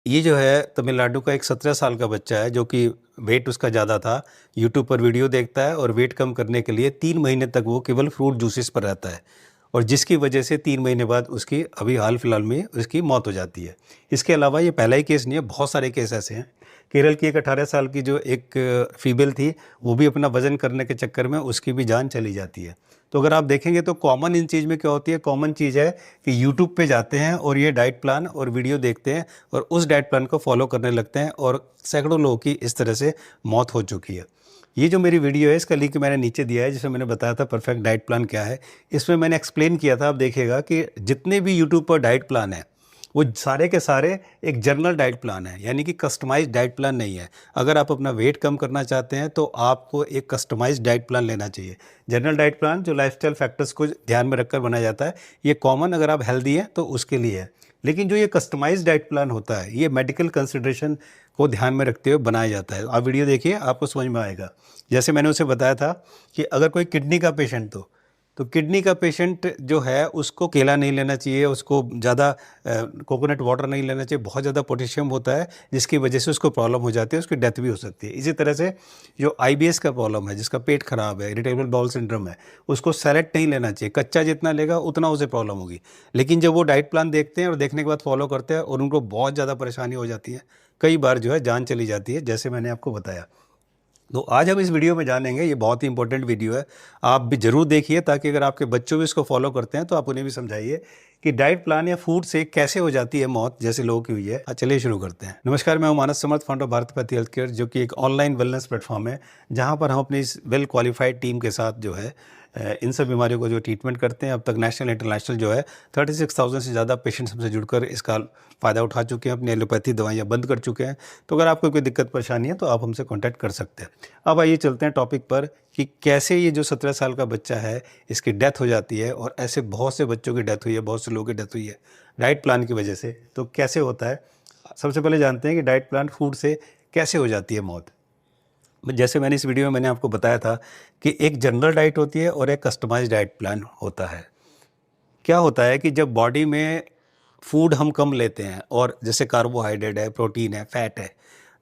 ये जो है तमिलनाडु का एक 17 साल का बच्चा है जो कि वेट उसका ज़्यादा था। यूट्यूब पर वीडियो देखता है और वेट कम करने के लिए 3 महीने तक वो केवल फ्रूट जूसेस पर रहता है और जिसकी वजह से 3 महीने बाद उसकी अभी हाल-फिलहाल में उसकी मौत हो जाती है। इसके अलावा ये पहला ही केस नहीं है, बहुत सारे केस ऐसे हैं। केरल की एक 18 साल की जो एक फीमेल थी, वो भी अपना वज़न करने के चक्कर में उसकी भी जान चली जाती है। तो अगर आप देखेंगे तो कॉमन इन चीज़ में क्या होती है, कॉमन चीज़ है कि यूट्यूब पे जाते हैं और ये डाइट प्लान और वीडियो देखते हैं और उस डाइट प्लान को फॉलो करने लगते हैं और सैकड़ों लोगों की इस तरह से मौत हो चुकी है। ये जो मेरी वीडियो है इसका लिंक मैंने नीचे दिया है जिसमें मैंने बताया था परफेक्ट डाइट प्लान क्या है। इसमें मैंने एक्सप्लेन किया था, आप देखिएगा कि जितने भी यूट्यूब पर डाइट प्लान हैं वो सारे के सारे एक जनरल डाइट प्लान है, यानी कि कस्टमाइज्ड डाइट प्लान नहीं है। अगर आप अपना वेट कम करना चाहते हैं तो आपको एक कस्टमाइज्ड डाइट प्लान लेना चाहिए। जनरल डाइट प्लान जो लाइफस्टाइल फैक्टर्स को ध्यान में रखकर बनाया जाता है, ये कॉमन अगर आप हेल्दी हैं तो उसके लिए है। लेकिन जो ये कस्टमाइज्ड डाइट प्लान होता है, ये मेडिकल कंसिडरेशन को ध्यान में रखते हुए बनाया जाता है। आप वीडियो देखिए, आपको समझ में आएगा। जैसे मैंने उसे बताया था कि अगर कोई किडनी का पेशेंट तो किडनी का पेशेंट जो है उसको केला नहीं लेना चाहिए, उसको ज़्यादा कोकोनट वाटर नहीं लेना चाहिए, बहुत ज़्यादा पोटेशियम होता है जिसकी वजह से उसको प्रॉब्लम हो जाती है, उसकी डेथ भी हो सकती है। इसी तरह से जो आईबीएस का प्रॉब्लम है, जिसका पेट खराब है, इरिटेबल बाउल सिंड्रोम है, उसको सैलेड नहीं लेना चाहिए, कच्चा जितना लेगा उतना उसे प्रॉब्लम होगी। लेकिन जब वो डाइट प्लान देखते हैं और देखने के बाद फॉलो करते हैं और उनको बहुत ज़्यादा परेशानी हो जाती है, कई बार जो है जान चली जाती है, जैसे मैंने आपको बताया। तो आज हम इस वीडियो में जानेंगे, ये बहुत ही इंपॉर्टेंट वीडियो है, आप भी ज़रूर देखिए ताकि अगर आपके बच्चों भी इसको फॉलो करते हैं तो आप उन्हें भी समझाइए कि डाइट प्लान या फूड से कैसे हो जाती है मौत, जैसे लोगों की हुई है। चलिए शुरू करते हैं। नमस्कार, मैं हूं मानस समर्थ, फाउंडर भारतीय हेल्थ केयर, जो कि एक ऑनलाइन वेलनेस प्लेटफॉर्म है जहां पर हम अपनी इस वेल क्वालिफाइड टीम के साथ जो है इन सब बीमारियों को जो ट्रीटमेंट करते हैं। अब तक नेशनल इंटरनेशनल जो है 36,000 से ज़्यादा पेशेंट्स हमसे जुड़कर इसका फ़ायदा उठा चुके हैं, अपनी एलोपैथी दवाइयाँ बंद कर चुके हैं। तो अगर आपको कोई दिक्कत परेशानी है तो आप हमसे कॉन्टैक्ट कर सकते हैं। अब आइए चलते हैं टॉपिक पर कि कैसे ये जो 17 साल का बच्चा है इसकी डेथ हो जाती है, और ऐसे बहुत से बच्चों की डेथ हुई है, बहुत से लोगों की डेथ हुई है डाइट प्लान की वजह से। तो कैसे होता है, सबसे पहले जानते हैं कि डाइट प्लान फूड से कैसे हो जाती है मौत। जैसे मैंने इस वीडियो में मैंने आपको बताया था कि एक जनरल डाइट होती है और एक कस्टमाइज्ड डाइट प्लान होता है। क्या होता है कि जब बॉडी में फूड हम कम लेते हैं, और जैसे कार्बोहाइड्रेट है, प्रोटीन है, फैट है,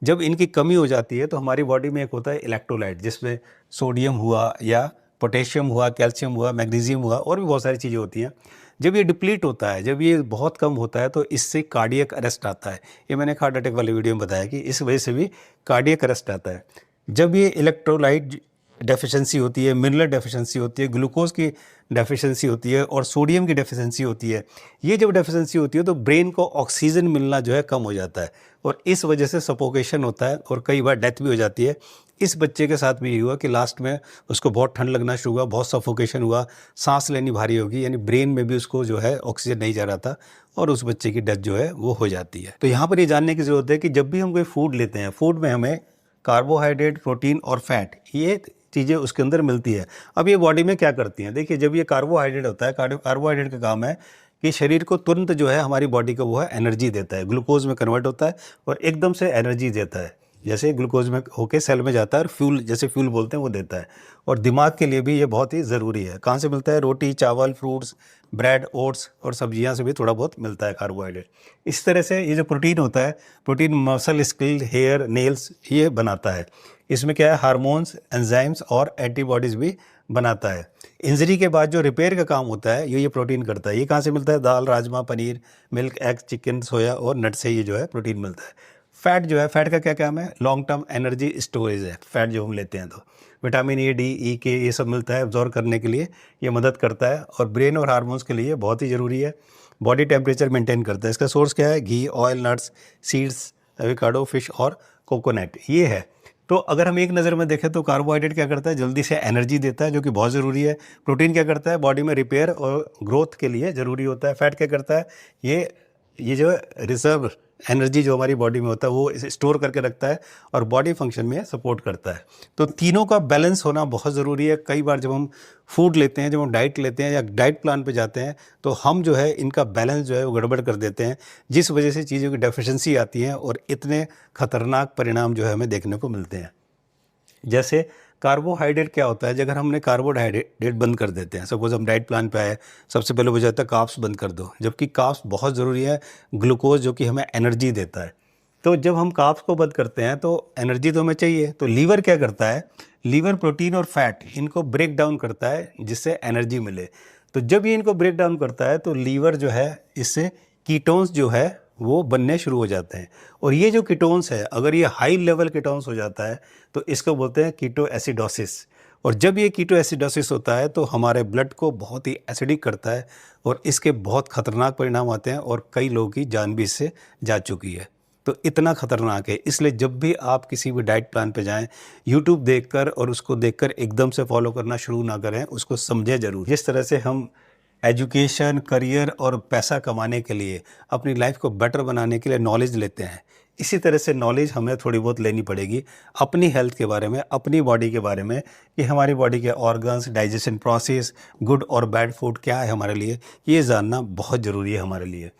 जब इनकी कमी हो जाती है तो हमारी बॉडी में एक होता है इलेक्ट्रोलाइट, जिसमें सोडियम हुआ या पोटेशियम हुआ, कैल्शियम हुआ, मैग्नीशियम हुआ, और भी बहुत सारी चीज़ें होती हैं। जब ये डिप्लीट होता है, जब ये बहुत कम होता है तो इससे कार्डियक अरेस्ट आता है। ये मैंने हार्ट अटैक वाले वीडियो में बताया कि इस वजह से भी कार्डियक अरेस्ट आता है। जब ये इलेक्ट्रोलाइट डेफिशिएंसी होती है, मिनरल डेफिशिएंसी होती है, ग्लूकोज की डेफिशिएंसी होती है और सोडियम की डेफिशिएंसी होती है, ये जब डेफिशिएंसी होती है तो ब्रेन को ऑक्सीजन मिलना जो है कम हो जाता है और इस वजह से सफोकेशन होता है और कई बार डेथ भी हो जाती है। इस बच्चे के साथ भी ये हुआ कि लास्ट में उसको बहुत ठंड लगना शुरू हुआ, बहुत सफोकेशन हुआ, सांस लेनी भारी होगी, यानी ब्रेन में भी उसको जो है ऑक्सीजन नहीं जा रहा था और उस बच्चे की डेथ जो है वो हो जाती है। तो यहाँ पर ये जानने की ज़रूरत है कि जब भी हम कोई फूड लेते हैं, फूड में हमें कार्बोहाइड्रेट, प्रोटीन और फैट, ये चीज़ें उसके अंदर मिलती है। अब ये बॉडी में क्या करती हैं, देखिए जब ये कार्बोहाइड्रेट होता है, कार्बोहाइड्रेट का काम है कि शरीर को तुरंत जो है हमारी बॉडी को वो है एनर्जी देता है, ग्लूकोज में कन्वर्ट होता है और एकदम से एनर्जी देता है। जैसे ग्लूकोज में होके सेल में जाता है और फ्यूल, जैसे फ्यूल बोलते हैं, वो देता है। और दिमाग के लिए भी ये बहुत ही ज़रूरी है। कहाँ से मिलता है? रोटी, चावल, फ्रूट्स, ब्रेड, ओट्स और सब्जियां से भी थोड़ा बहुत मिलता है कार्बोहाइड्रेट। इस तरह से ये जो प्रोटीन होता है, protein muscle, skin, hair, nails ये बनाता है। इसमें क्या है, हार्मोन्स, एंजाइम्स और एंटीबॉडीज़ भी बनाता है। इंजरी के बाद जो रिपेयर का काम होता है ये प्रोटीन करता है। ये कहाँ से मिलता है? दाल, rajma, paneer, milk, egg, chicken, soya और नट से ये जो है प्रोटीन मिलता है। फैट जो है, फैट का क्या काम है? लॉन्ग टर्म एनर्जी स्टोरेज है फैट जो हम लेते हैं। तो विटामिन ए, डी, ई, के ये सब मिलता है एब्जॉर्ब करने के लिए, ये मदद करता है और ब्रेन और हार्मोन्स के लिए बहुत ही ज़रूरी है। बॉडी टेम्परेचर मेंटेन करता है। इसका सोर्स क्या है? Ghee, oil, nuts, seeds, avocado, fish और कोकोनट, ये है। तो अगर हम एक नज़र में देखें तो कार्बोहाइड्रेट क्या करता है? जल्दी से एनर्जी देता है, जो कि बहुत ज़रूरी है। प्रोटीन क्या करता है? बॉडी में रिपेयर और ग्रोथ के लिए ज़रूरी होता है। फैट क्या करता है? ये जो रिजर्व एनर्जी जो हमारी बॉडी में होता है वो इसे स्टोर करके रखता है और बॉडी फंक्शन में सपोर्ट करता है। तो तीनों का बैलेंस होना बहुत ज़रूरी है। कई बार जब हम फूड लेते हैं, जब हम डाइट लेते हैं या डाइट प्लान पे जाते हैं, तो हम जो है इनका बैलेंस जो है वो गड़बड़ कर देते हैं, जिस वजह से चीज़ों की डेफिशिएंसी आती है और इतने खतरनाक परिणाम जो है हमें देखने को मिलते हैं। जैसे कार्बोहाइड्रेट क्या होता है? जब अगर हमने कार्बोहाइड्रेट बंद कर देते हैं, सपोज हम डाइट प्लान पे आए, सबसे पहले हो जाता है कार्ब्स बंद कर दो, जबकि कार्ब्स बहुत ज़रूरी है। ग्लूकोज जो कि हमें एनर्जी देता है, तो जब हम कार्ब्स को बंद करते हैं तो एनर्जी तो हमें चाहिए, तो लीवर क्या करता है, लीवर प्रोटीन और फैट इनको ब्रेक डाउन करता है जिससे एनर्जी मिले। तो जब ये इनको ब्रेक डाउन करता है तो लीवर जो है इससे कीटोन्स जो है वो बनने शुरू हो जाते हैं। और ये जो कीटोन्स है, अगर ये हाई लेवल कीटोन्स हो जाता है तो इसको बोलते हैं कीटो एसिडोसिस। और जब ये कीटो एसिडोसिस होता है तो हमारे ब्लड को बहुत ही एसिडिक करता है और इसके बहुत खतरनाक परिणाम आते हैं और कई लोगों की जान भी इससे जा चुकी है। तो इतना खतरनाक है, इसलिए जब भी आप किसी भी डाइट प्लान पे जाएं, यूट्यूब देखकर और उसको देखकर एकदम से फॉलो करना शुरू ना करें, उसको समझें ज़रूर। जिस तरह से हम एजुकेशन, करियर और पैसा कमाने के लिए, अपनी लाइफ को बेटर बनाने के लिए नॉलेज लेते हैं, इसी तरह से नॉलेज हमें थोड़ी बहुत लेनी पड़ेगी अपनी हेल्थ के बारे में, अपनी बॉडी के बारे में, कि हमारी बॉडी के ऑर्गन्स, डाइजेशन प्रोसेस, गुड और बैड फूड क्या है हमारे लिए, ये जानना बहुत ज़रूरी है हमारे लिए।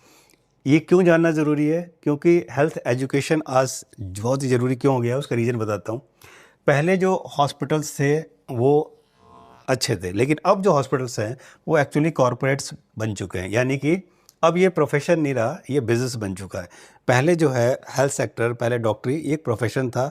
ये क्यों जानना ज़रूरी है? क्योंकि हेल्थ एजुकेशन आज बहुत ही ज़रूरी क्यों हो गया है, उसका रीज़न बताता हूँ। पहले जो हॉस्पिटल्स थे वो अच्छे थे, लेकिन अब जो हॉस्पिटल्स हैं वो एक्चुअली कॉरपोरेट्स बन चुके हैं, यानी कि अब ये प्रोफेशन नहीं रहा, ये बिज़नेस बन चुका है। पहले जो है हेल्थ सेक्टर, पहले डॉक्टरी एक प्रोफेशन था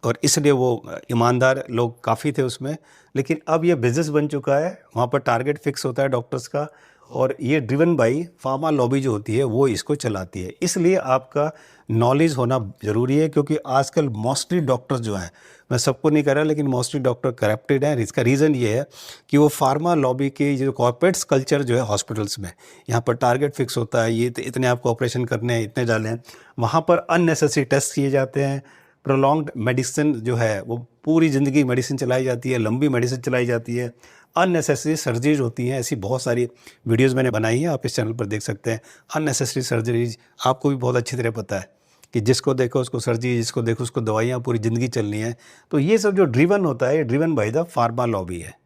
और इसलिए वो ईमानदार लोग काफ़ी थे उसमें, लेकिन अब ये बिज़नेस बन चुका है। वहाँ पर टारगेट फिक्स होता है डॉक्टर्स का और ये ड्रिवन बाई फार्मा लॉबी जो होती है वो इसको चलाती है। इसलिए आपका नॉलेज होना ज़रूरी है, क्योंकि आजकल मोस्टली डॉक्टर्स जो हैं, मैं सबको नहीं कह रहा लेकिन मोस्टली डॉक्टर करप्टेड हैं। इसका रीज़न ये है कि वो फार्मा लॉबी के जो कॉर्पोरेट्स कल्चर जो है हॉस्पिटल्स में, यहाँ पर टारगेट फिक्स होता है, ये इतने आपको ऑपरेशन करने हैं, इतने डालें हैं, वहाँ पर अननेसेसरी टेस्ट किए जाते हैं। प्रोलॉन्ग्ड मेडिसिन जो है वो पूरी ज़िंदगी मेडिसिन चलाई जाती है, लंबी मेडिसिन चलाई जाती है, अननेसेसरी सर्जरीज होती हैं। ऐसी बहुत सारी वीडियोस मैंने बनाई हैं, आप इस चैनल पर देख सकते हैं। अननेसेसरी सर्जरीज आपको भी बहुत अच्छी तरह पता है कि जिसको देखो उसको सर्जरी, जिसको देखो उसको दवाइयाँ, पूरी ज़िंदगी चलनी है। तो ये सब जो ड्रिवन होता है, ये driven by the pharma lobby है।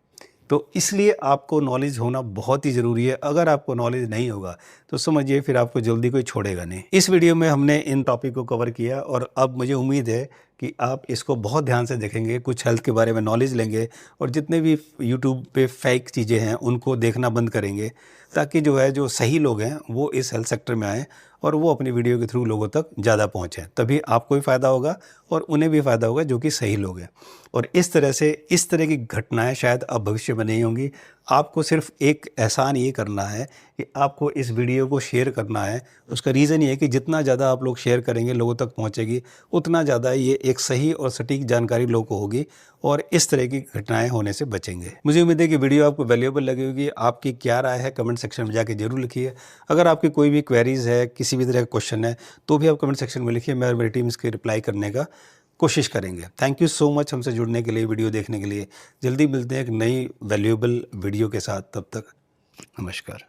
तो इसलिए आपको नॉलेज होना बहुत ही ज़रूरी है। अगर आपको नॉलेज नहीं होगा तो समझिए फिर आपको जल्दी कोई छोड़ेगा नहीं। इस वीडियो में हमने इन टॉपिक को कवर किया और अब मुझे उम्मीद है कि आप इसको बहुत ध्यान से देखेंगे, कुछ हेल्थ के बारे में नॉलेज लेंगे और जितने भी यूट्यूब पे फेक चीज़ें हैं उनको देखना बंद करेंगे, ताकि जो है जो सही लोग हैं वो इस हेल्थ सेक्टर में आएँ और वो अपनी वीडियो के थ्रू लोगों तक ज़्यादा पहुँचें। तभी आपको भी फ़ायदा होगा और उन्हें भी फ़ायदा होगा जो कि सही लोग हैं। और इस तरह की घटनाएं शायद अब भविष्य में नहीं होंगी। आपको सिर्फ एक एहसान ये करना है कि आपको इस वीडियो को शेयर करना है। उसका रीज़न ये है कि जितना ज़्यादा आप लोग शेयर करेंगे, लोगों तक पहुँचेगी, उतना ज़्यादा ये एक सही और सटीक जानकारी लोगों को होगी और इस तरह की घटनाएं होने से बचेंगे। मुझे उम्मीद है कि वीडियो आपको वैल्यूएबल लगी होगी। आपकी क्या राय है कमेंट सेक्शन में जाके जरूर लिखिए। अगर आपकी कोई भी क्वेरीज़ है, किसी भी तरह का क्वेश्चन है, तो भी आप कमेंट सेक्शन में लिखिए। मैं और मेरी टीम इसके रिप्लाई करने का कोशिश करेंगे। थैंक यू सो मच हमसे जुड़ने के लिए, वीडियो देखने के लिए। जल्दी मिलते हैं एक नई वैल्यूएबल वीडियो के साथ। तब तक नमस्कार।